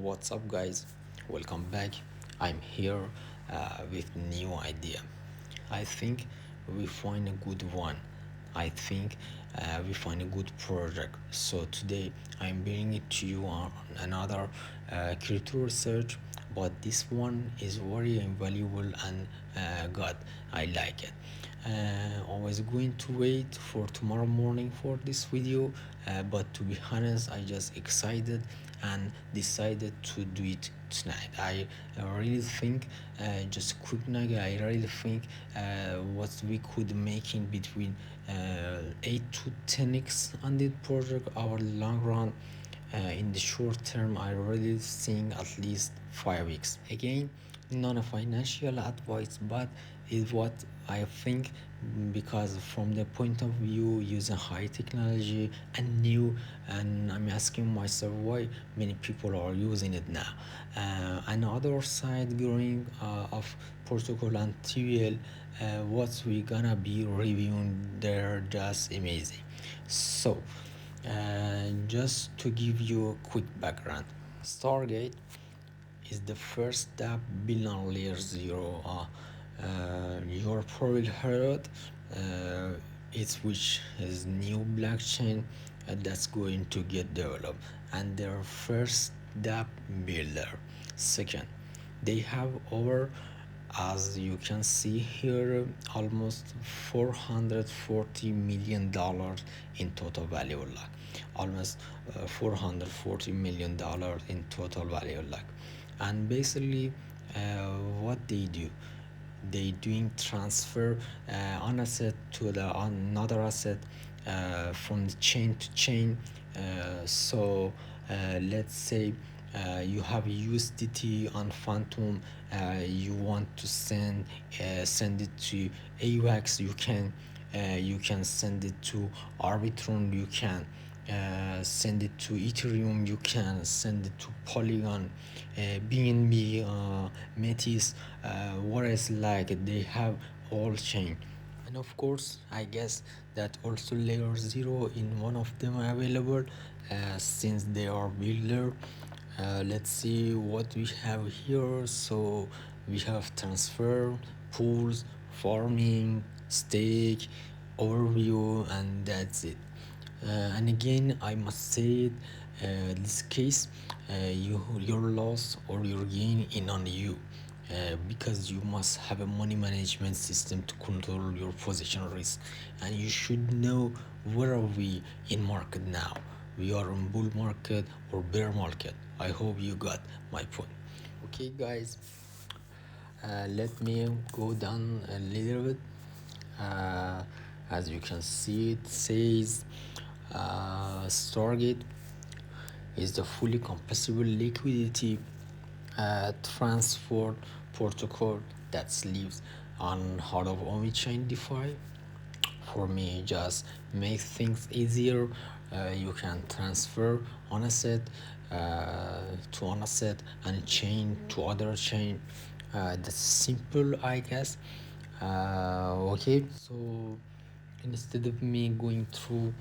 What's up, guys? Welcome back. I'm here with new idea. I think we find a good one. I think we find a good project. So today I'm bringing it to you on another crypto research, but this one is very valuable and good. I like it. I was going to wait for tomorrow morning for this video, but to be honest, I just excited and decided to do it tonight. I really think, just quick nugget, I really think what we could make in between 8 to 10x on the project our long run. In the short term, I really think at least 5 weeks. Again, not a financial advice, but is what I think, because from the point of view using high technology and new, and I'm asking myself why many people are using it now. Another side growing of protocol and TVL, what we gonna be reviewing there, just amazing. So just to give you a quick background, Stargate is the first step beyond layer zero. Your probably heard it's which is new blockchain that's going to get developed, and their first step builder. Second, they have over, as you can see here, almost $440 million in total value of luck. Almost $440 million in total value of luck. And basically, what they do, they doing transfer on asset to the another asset, from the chain to chain. Let's say you have USDT on Phantom, you want to send it to AVAX, you can send it to Arbitrum, you can send it to Ethereum, you can send it to Polygon, BNB, Metis, what else, like they have all chain. And of course, I guess that also layer zero in one of them available, since they are builder. Let's see what we have here. So we have transfer, pools, farming, stake, overview, and that's it. And again, I must say it, this case, your loss or your gain in on you, because you must have a money management system to control your position risk, and you should know where are we in market now. We are in bull market or bear market. I hope you got my point. Okay, guys, let me go down a little bit. uh, as you can see, it says Stargate is the fully compatible liquidity transfer protocol that lives on heart of Omichain DeFi. For me, just make things easier. You can transfer on asset to on asset and chain to other chain. That's simple, I guess. Okay, so instead of me going through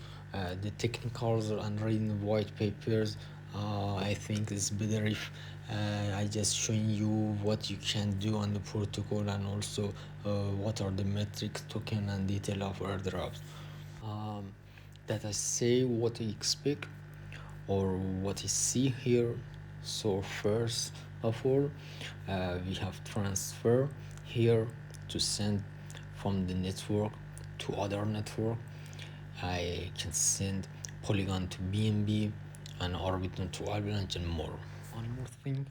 the technicals and reading white papers, I think it's better if I just showing you what you can do on the protocol, and also what are the metrics, token, and detail of airdrops. um, that I say what I expect or what I see here. So first of all, we have transfer here to send from the network to other network. I can send Polygon to BNB and Orbiton to Avalanche and more. One more thing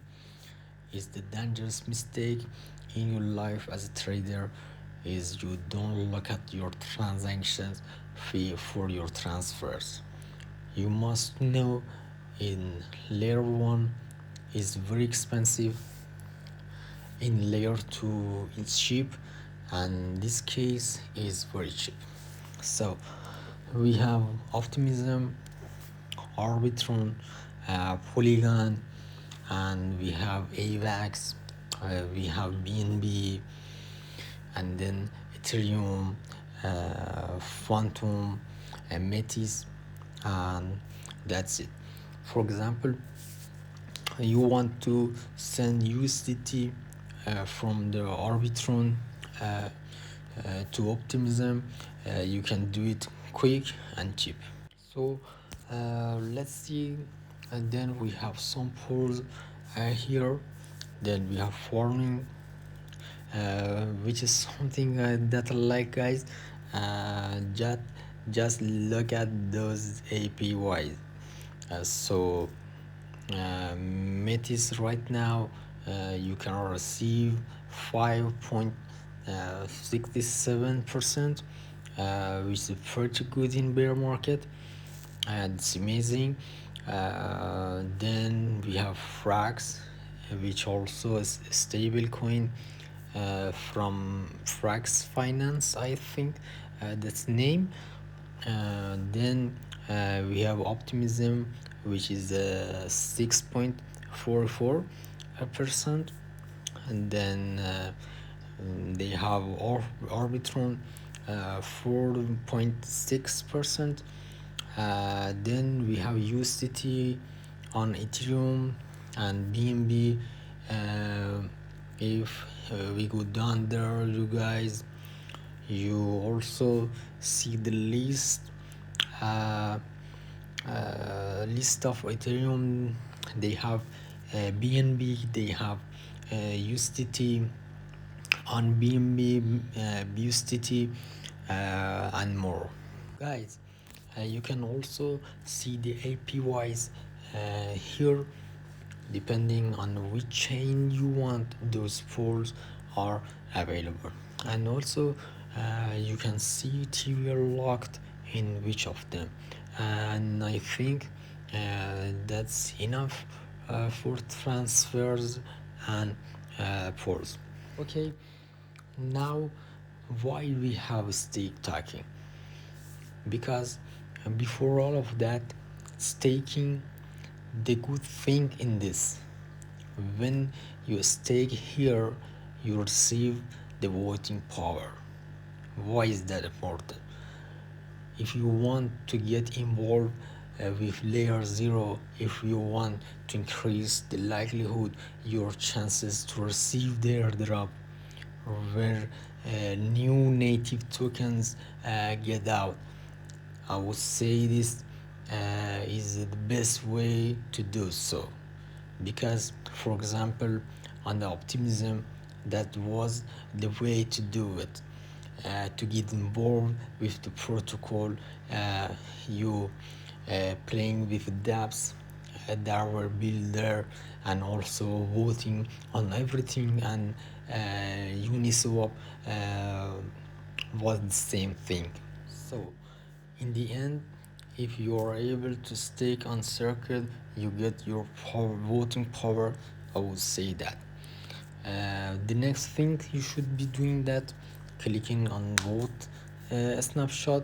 is the dangerous mistake in your life as a trader is you don't look at your transactions fee for your transfers. You must know in layer 1 is very expensive, in layer 2 it's cheap, and this case is very cheap. So we have Optimism, Arbitrum, Polygon, and we have AVAX, we have BNB, and then Ethereum, Phantom, and Metis, and that's it. For example, you want to send USDT from the Arbitrum to Optimism, you can do it quick and cheap. So let's see. And then we have some pools here. Then we have farming, which is something that I like, guys. Just look at those APYs. So Metis right now, you can receive 5.67%, which is pretty good in bear market, and it's amazing. Then we have Frax, which also is a stable coin from Frax Finance, I think that's the name. Then we have Optimism, which is 6.44%, and then they have Arbitrum 4.6%. Then we have USDT on Ethereum and BNB. If we go down there, you guys, you also see the list of Ethereum. They have BNB, they have USDT on BNB, USDT, and more. Guys, you can also see the APYs here. Depending on which chain you want, those pools are available. And also you can see TVL locked in which of them. And I think that's enough for transfers and pools. Okay, now why we have stake taking? Because before all of that, staking, the good thing in this, when you stake here, you receive the voting power. Why is that important? If you want to get involved with layer 0, if you want to increase the likelihood, your chances to receive the airdrop where new native tokens get out, I would say this is the best way to do so. Because, for example, on the Optimism, that was the way to do it. To get involved with the protocol, you playing with dApps that were built there, and also voting on everything, and Uniswap was the same thing. So in the end, if you are able to stake on Circle, you get your voting power. I would say that. The next thing you should be doing that, clicking on vote snapshot,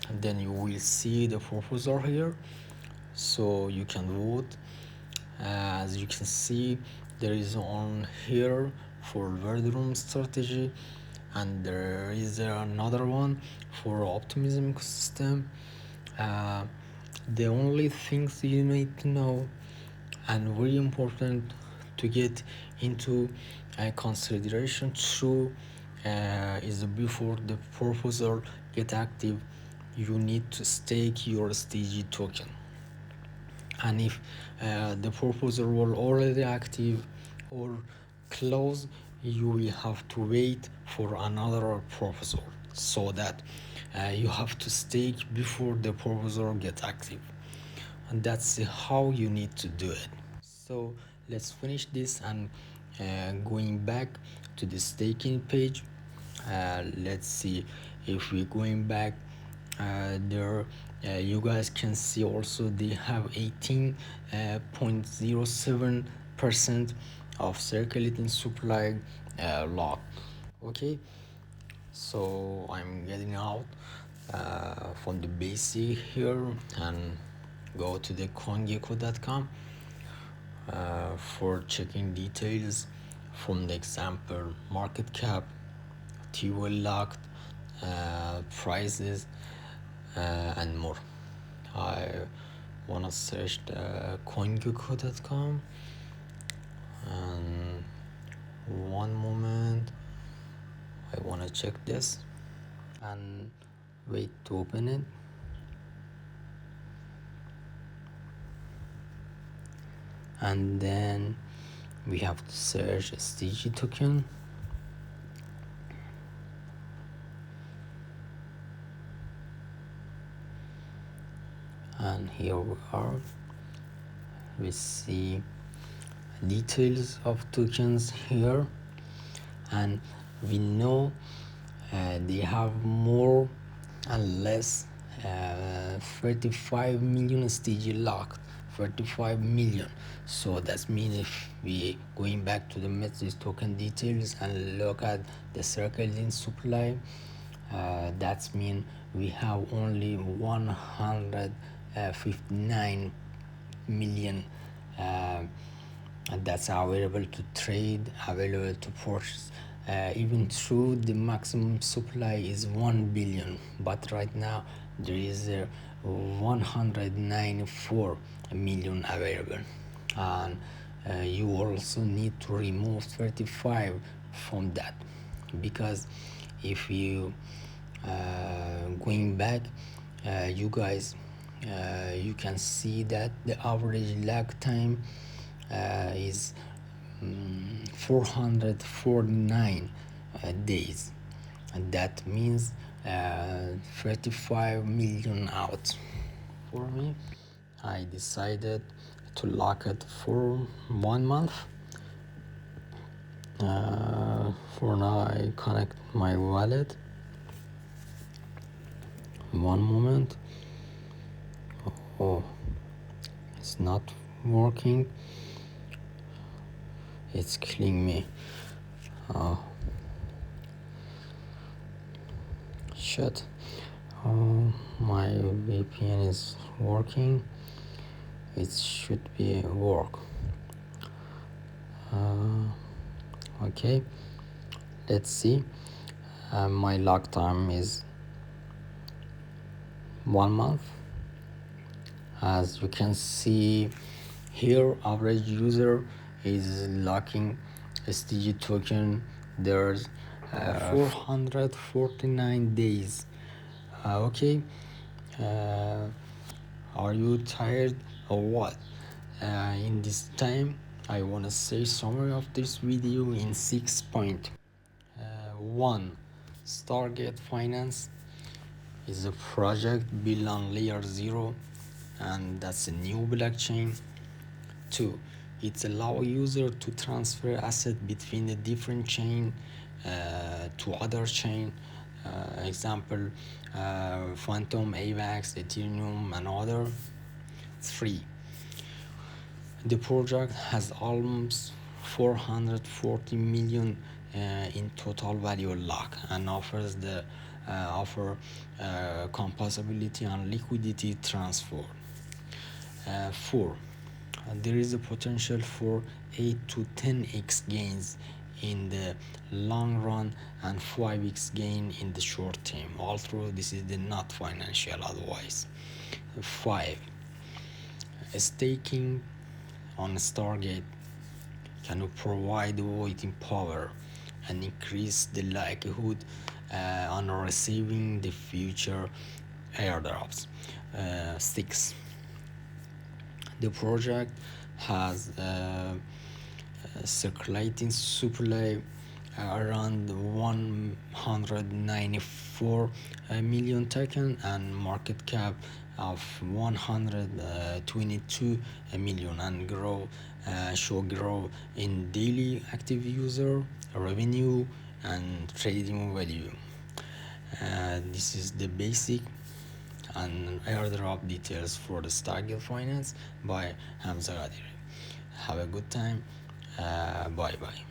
and then you will see the proposal here, so you can vote. As you can see, there is on here for Verdrum strategy, and there is another one for Optimism ecosystem. The only things you need to know, and very important to get into consideration through, is before the proposal get active, you need to stake your STG token. And if the proposal was already active or closed, you will have to wait for another proposal, so that you have to stake before the proposal gets active. And that's how you need to do it. So let's finish this, and going back to the staking page, let's see. If we're going back there, you guys can see also they have 18.07% of circulating supply locked. Okay, so I'm getting out from the basic here and go to the coingecko.com for checking details from the example market cap, TVL locked, prices, and more. I wanna search the coingecko.com And one moment, I want to check this and wait to open it. And then we have to search STG token. And here we are. We see details of tokens here, and we know they have more and less 35 million STG locked. 35 million. So that means if we going back to the message token details and look at the circles in supply, that means we have only 159 million that's available to trade, available to purchase. Even though the maximum supply is 1 billion, but right now there is 194 million available. And you also need to remove 35 from that, because if you going back, you guys, you can see that the average lag time is 449 days, and that means 35 million out. For me, I decided to lock it for 1 month. For now, I connect my wallet. One moment. Oh, it's not working. It's killing me. Shit. My VPN is working. It should be work. Okay, let's see. My lock time is 1 month. As you can see here, average user is locking STG token. There's 449 days. Okay, are you tired or what? In this time, I want to say summary of this video in 6 points. 1. Stargate Finance is a project built on layer 0, and that's a new blockchain. 2. It allows users to transfer assets between the different chain to other chain. Example, Phantom, AVAX, Ethereum, and other. 3. The project has almost 440 million in total value lock, and offers the composability and liquidity transfer. 4. There is a potential for 8 to 10x gains in the long run and 5x gain in the short term, although this is the not financial advice. 5. Staking on Stargate can provide voting power and increase the likelihood on receiving the future airdrops. 6. The project has circulating supply around 194 million token and market cap of 122 million, and show growth in daily active user, revenue, and trading value. This is the basic and airdrop details for the Stargate Finance by Hamza Qadiri. Have a good time. Bye bye.